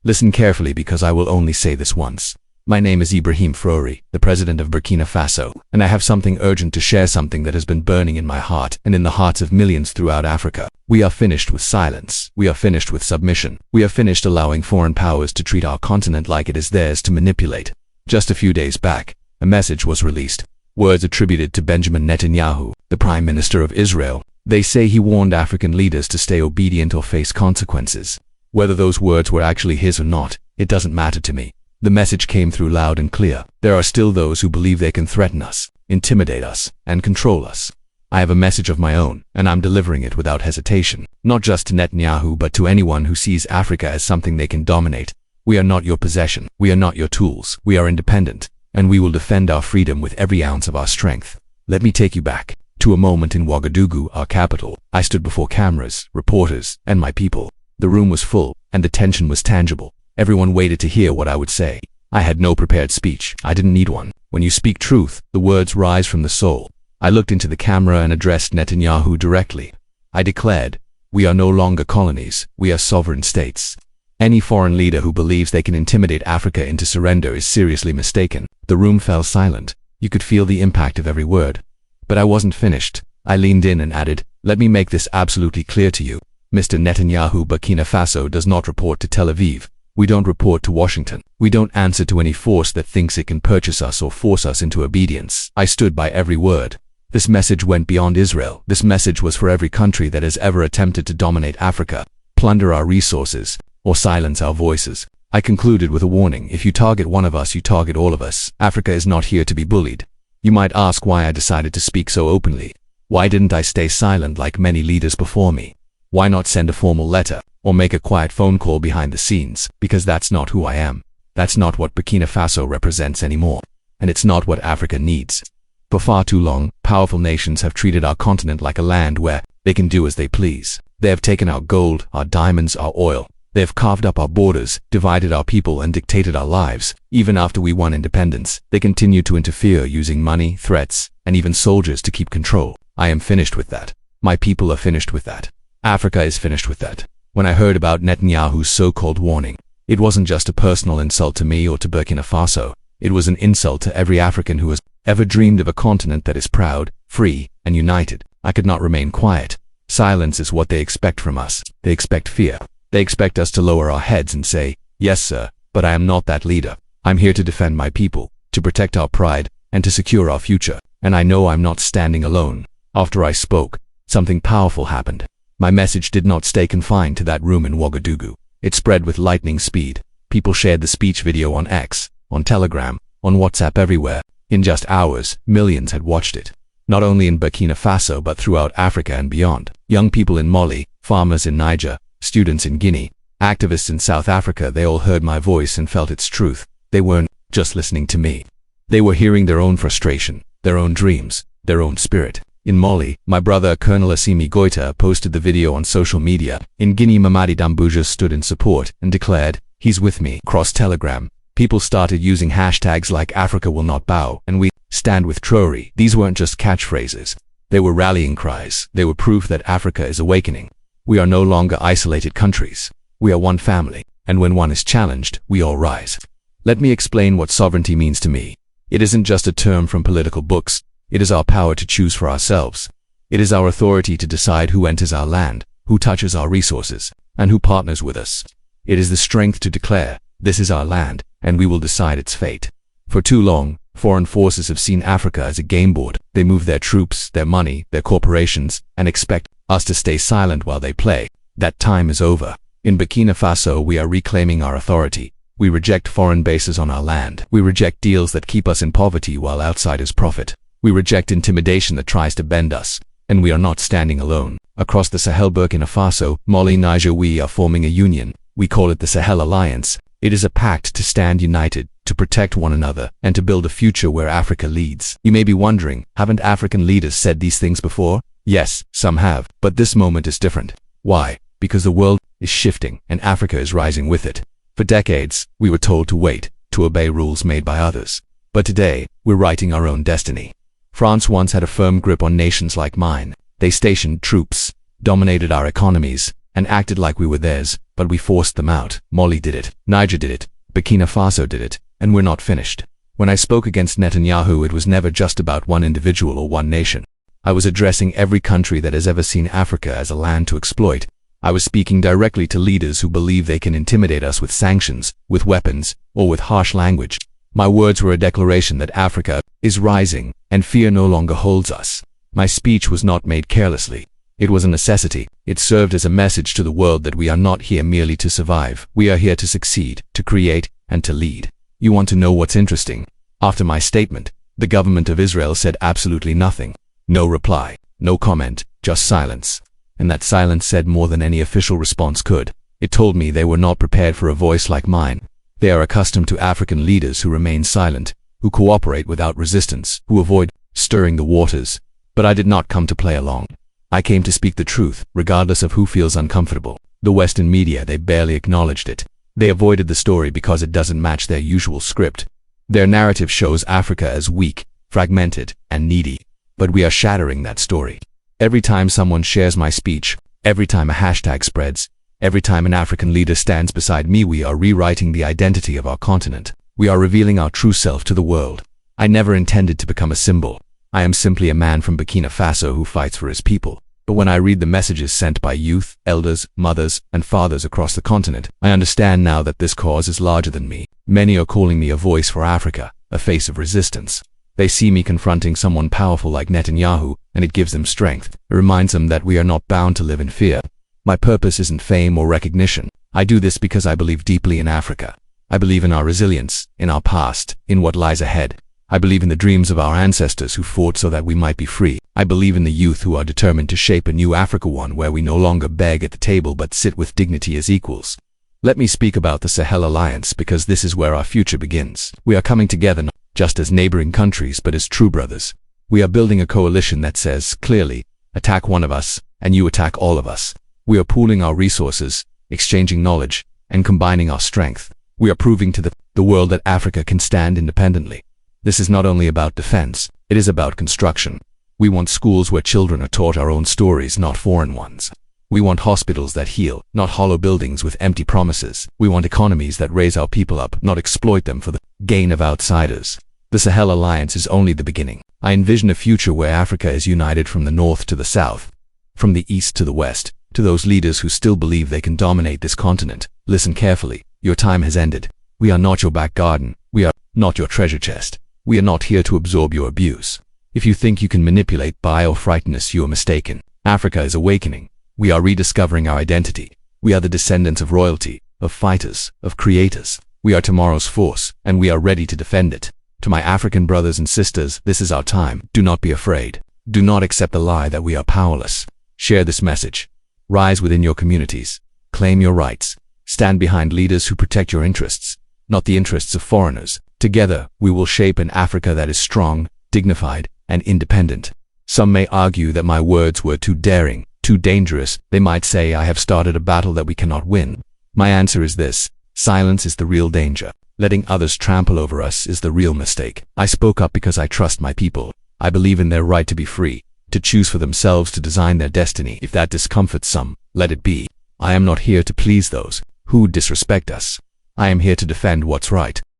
Listen carefully because I will only say this once. My name is Ibrahim Traoré, the president of Burkina Faso, and I have something urgent to share, something that has been burning in my heart and in the hearts of millions throughout Africa. We are finished with silence. We are finished with submission. We are finished allowing foreign powers to treat our continent like it is theirs to manipulate. Just a few days back, a message was released. Words attributed to Benjamin Netanyahu, the Prime Minister of Israel. They say he warned African leaders to stay obedient or face consequences. Whether those words were actually his or not, it doesn't matter to me. The message came through loud and clear. There are still those who believe they can threaten us, intimidate us, and control us. I have a message of my own, and I'm delivering it without hesitation. Not just to Netanyahu, but to anyone who sees Africa as something they can dominate. We are not your possession. We are not your tools. We are independent, and we will defend our freedom with every ounce of our strength. Let me take you back to a moment in Ouagadougou, our capital. I stood before cameras, reporters, and my people. The room was full, and the tension was tangible. Everyone waited to hear what I would say. I had no prepared speech. I didn't need one. When you speak truth, the words rise from the soul. I looked into the camera and addressed Netanyahu directly. I declared, we are no longer colonies. We are sovereign states. Any foreign leader who believes they can intimidate Africa into surrender is seriously mistaken. The room fell silent. You could feel the impact of every word. But I wasn't finished. I leaned in and added, let me make this absolutely clear to you. Mr. Netanyahu, Burkina Faso does not report to Tel Aviv. We don't report to Washington. We don't answer to any force that thinks it can purchase us or force us into obedience. I stood by every word. This message went beyond Israel. This message was for every country that has ever attempted to dominate Africa, plunder our resources, or silence our voices. I concluded with a warning. If you target one of us, you target all of us. Africa is not here to be bullied. You might ask why I decided to speak so openly. Why didn't I stay silent like many leaders before me? Why not send a formal letter, or make a quiet phone call behind the scenes? Because that's not who I am. That's not what Burkina Faso represents anymore. And it's not what Africa needs. For far too long, powerful nations have treated our continent like a land where they can do as they please. They have taken our gold, our diamonds, our oil. They have carved up our borders, divided our people, and dictated our lives. Even after we won independence, they continue to interfere using money, threats, and even soldiers to keep control. I am finished with that. My people are finished with that. Africa is finished with that. When I heard about Netanyahu's so-called warning, it wasn't just a personal insult to me or to Burkina Faso. It was an insult to every African who has ever dreamed of a continent that is proud, free, and united. I could not remain quiet. Silence is what they expect from us. They expect fear. They expect us to lower our heads and say, yes, sir, but I am not that leader. I'm here to defend my people, to protect our pride, and to secure our future. And I know I'm not standing alone. After I spoke, something powerful happened. My message did not stay confined to that room in Ouagadougou. It spread with lightning speed. People shared the speech video on X, on Telegram, on WhatsApp, everywhere. In just hours, millions had watched it. Not only in Burkina Faso but throughout Africa and beyond. Young people in Mali, farmers in Niger, students in Guinea, activists in South Africa, they all heard my voice and felt its truth. They weren't just listening to me. They were hearing their own frustration, their own dreams, their own spirit. In Mali, my brother Colonel Assimi Goita posted the video on social media. In Guinea, Mamadi Doumbouya stood in support and declared, he's with me. Across Telegram, people started using hashtags like Africa will not bow and we stand with Traoré. These weren't just catchphrases. They were rallying cries. They were proof that Africa is awakening. We are no longer isolated countries. We are one family. And when one is challenged, we all rise. Let me explain what sovereignty means to me. It isn't just a term from political books. It is our power to choose for ourselves. It is our authority to decide who enters our land, who touches our resources, and who partners with us. It is the strength to declare, this is our land, and we will decide its fate. For too long, foreign forces have seen Africa as a game board. They move their troops, their money, their corporations, and expect us to stay silent while they play. That time is over. In Burkina Faso, we are reclaiming our authority. We reject foreign bases on our land. We reject deals that keep us in poverty while outsiders profit. We reject intimidation that tries to bend us, and we are not standing alone. Across the Sahel, Burkina Faso, Mali, Niger, we are forming a union. We call it the Sahel Alliance. It is a pact to stand united, to protect one another, and to build a future where Africa leads. You may be wondering, haven't African leaders said these things before? Yes, some have, but this moment is different. Why? Because the world is shifting, and Africa is rising with it. For decades, we were told to wait, to obey rules made by others. But today, we're writing our own destiny. France once had a firm grip on nations like mine. They stationed troops, dominated our economies, and acted like we were theirs, but we forced them out. Mali did it, Niger did it, Burkina Faso did it, and we're not finished. When I spoke against Netanyahu, it was never just about one individual or one nation. I was addressing every country that has ever seen Africa as a land to exploit. I was speaking directly to leaders who believe they can intimidate us with sanctions, with weapons, or with harsh language. My words were a declaration that Africa is rising, and fear no longer holds us. My speech was not made carelessly. It was a necessity. It served as a message to the world that we are not here merely to survive. We are here to succeed, to create, and to lead. You want to know what's interesting? After my statement, the government of Israel said absolutely nothing. No reply, no comment, just silence. And that silence said more than any official response could. It told me they were not prepared for a voice like mine. They are accustomed to African leaders who remain silent, who cooperate without resistance, who avoid stirring the waters. But I did not come to play along. I came to speak the truth, regardless of who feels uncomfortable. The Western media, they barely acknowledged it. They avoided the story because it doesn't match their usual script. Their narrative shows Africa as weak, fragmented, and needy. But we are shattering that story. Every time someone shares my speech, every time a hashtag spreads, every time an African leader stands beside me, we are rewriting the identity of our continent. We are revealing our true self to the world. I never intended to become a symbol. I am simply a man from Burkina Faso who fights for his people. But when I read the messages sent by youth, elders, mothers, and fathers across the continent, I understand now that this cause is larger than me. Many are calling me a voice for Africa, a face of resistance. They see me confronting someone powerful like Netanyahu, and it gives them strength. It reminds them that we are not bound to live in fear. My purpose isn't fame or recognition. I do this because I believe deeply in Africa. I believe in our resilience, in our past, in what lies ahead. I believe in the dreams of our ancestors who fought so that we might be free. I believe in the youth who are determined to shape a new Africa, one where we no longer beg at the table but sit with dignity as equals. Let me speak about the Sahel Alliance because this is where our future begins. We are coming together not just as neighboring countries but as true brothers. We are building a coalition that says clearly, attack one of us and you attack all of us. We are pooling our resources, exchanging knowledge, and combining our strength. We are proving to the world that Africa can stand independently. This is not only about defense, it is about construction. We want schools where children are taught our own stories, not foreign ones. We want hospitals that heal, not hollow buildings with empty promises. We want economies that raise our people up, not exploit them for the gain of outsiders. The Sahel Alliance is only the beginning. I envision a future where Africa is united from the north to the south, from the east to the west. To those leaders who still believe they can dominate this continent, listen carefully. Your time has ended. We are not your back garden. We are not your treasure chest. We are not here to absorb your abuse. If you think you can manipulate, buy, or frighten us, you are mistaken. Africa is awakening. We are rediscovering our identity. We are the descendants of royalty, of fighters, of creators. We are tomorrow's force, and we are ready to defend it. To my African brothers and sisters, this is our time. Do not be afraid. Do not accept the lie that we are powerless. Share this message. Rise within your communities. Claim your rights. Stand behind leaders who protect your interests, not the interests of foreigners. Together, we will shape an Africa that is strong, dignified, and independent. Some may argue that my words were too daring, too dangerous. They might say I have started a battle that we cannot win. My answer is this: silence is the real danger. Letting others trample over us is the real mistake. I spoke up because I trust my people. I believe in their right to be free, to choose for themselves, to design their destiny. If that discomforts some, let it be. I am not here to please those who disrespect us. I am here to defend what's right.